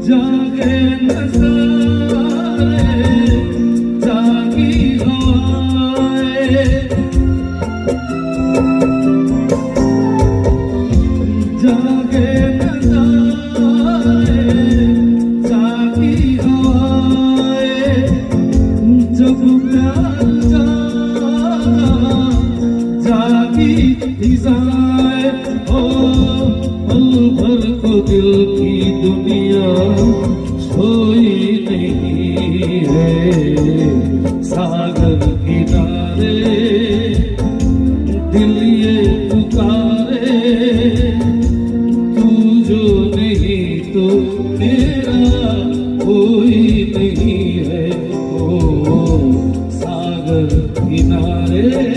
जागे नज़ारे जागी हवाएं जागे नज़ारे जागी हवाएं जब प्यार जागा जागी फिजाएं ओ पल भर को दिल की दुनिया सोई नहीं है सागर किनारे दिल ये पुकारे तू जो नहीं तो मेरा कोई नहीं है ओ सागर किनारे